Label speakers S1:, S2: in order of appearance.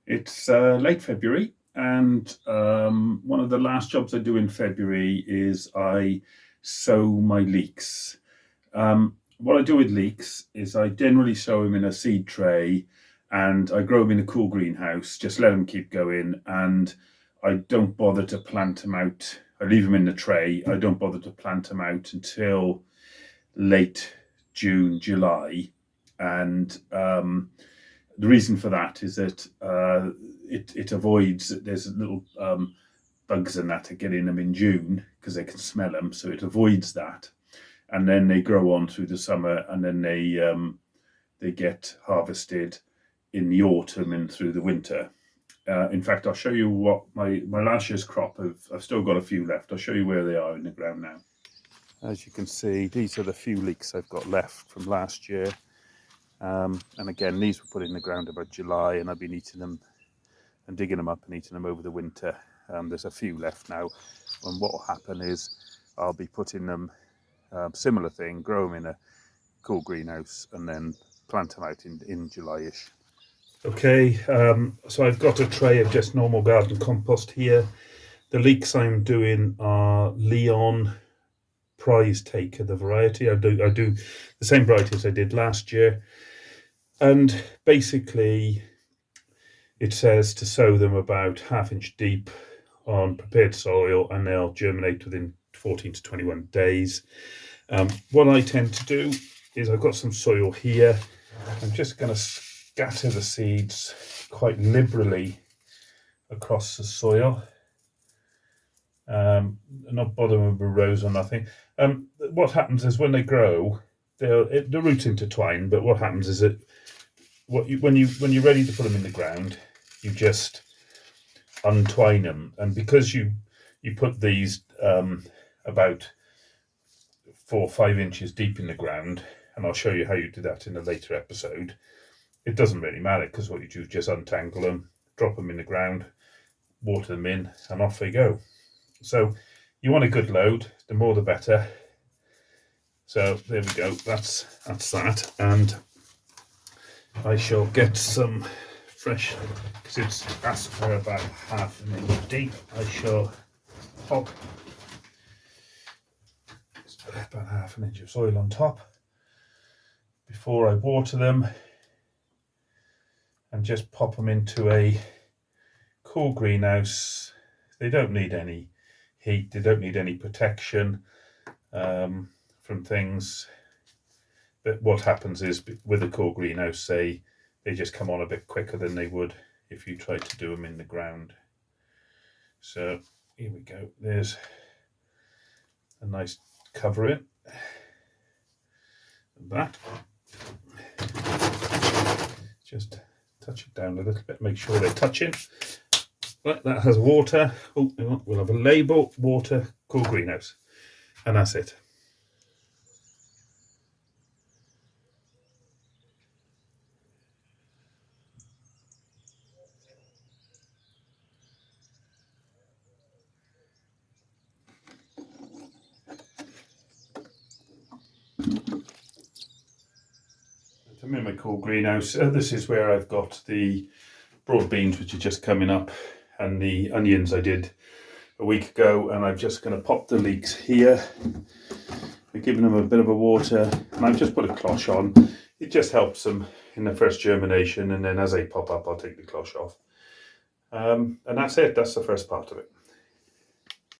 S1: It's late February, and one of the last jobs I do in February is I sow my leeks. What I do with leeks is I generally sow them in a seed tray, and I grow them in a cool greenhouse, just let them keep going, and I don't bother to plant them out. I leave them in the tray. I don't bother to plant them out until late June, July, and the reason for that is that it avoids, there's little bugs and that to get in them in June because they can smell them, so it avoids that. And then they grow on through the summer, and then they get harvested in the autumn and through the winter. In fact, I'll show you what my last year's crop I've still got a few left. I'll show you where they are in the ground now. As you can see, these are the few leeks I've got left from last year. And again, these were put in the ground about July, and I've been eating them and digging them up and eating them over the winter. There's a few left now, and what will happen is I'll be putting them, similar thing, grow them in a cool greenhouse and then plant them out in July-ish. Okay, so I've got a tray of just normal garden compost here. The leeks I'm doing are Leon Prize Taker, the variety. I do the same variety as I did last year, and basically it says to sow them about 1/2 inch deep on prepared soil, and they'll germinate within 14 to 21 days. What I tend to do is I've got some soil here. I'm just going to scatter the seeds quite liberally across the soil. Not bother with rows or nothing. What happens is when they grow, the roots intertwine. But what happens is that when you're ready to put them in the ground, you just untwine them, and because you put these about 4 or 5 inches deep in the ground, and I'll show you how you do that in a later episode. It doesn't really matter, because what you do is just untangle them, drop them in the ground, water them in, and off they go. So you want a good load, the more the better. So there we go, that's that. And I shall get some fresh, because it's asked for about 1/2 inch deep. I shall pop about 1/2 inch of soil on top before I water them, and just pop them into a cool greenhouse. They don't need any heat, they don't need any protection from things. But what happens is with a cool greenhouse, they just come on a bit quicker than they would if you tried to do them in the ground. So here we go, there's a nice covering. That, just touch it down a little bit, make sure they're touching. Right, that has water. Oh, we'll have a label: water, cool greenhouse, and that's it. I'm in my cool greenhouse. This is where I've got the broad beans, which are just coming up, and the onions I did a week ago, and I'm just going to pop the leeks here. I've given them a bit of a water, and I've just put a cloche on. It just helps them in the first germination, and then as they pop up, I'll take the cloche off. And that's it, that's the first part of it.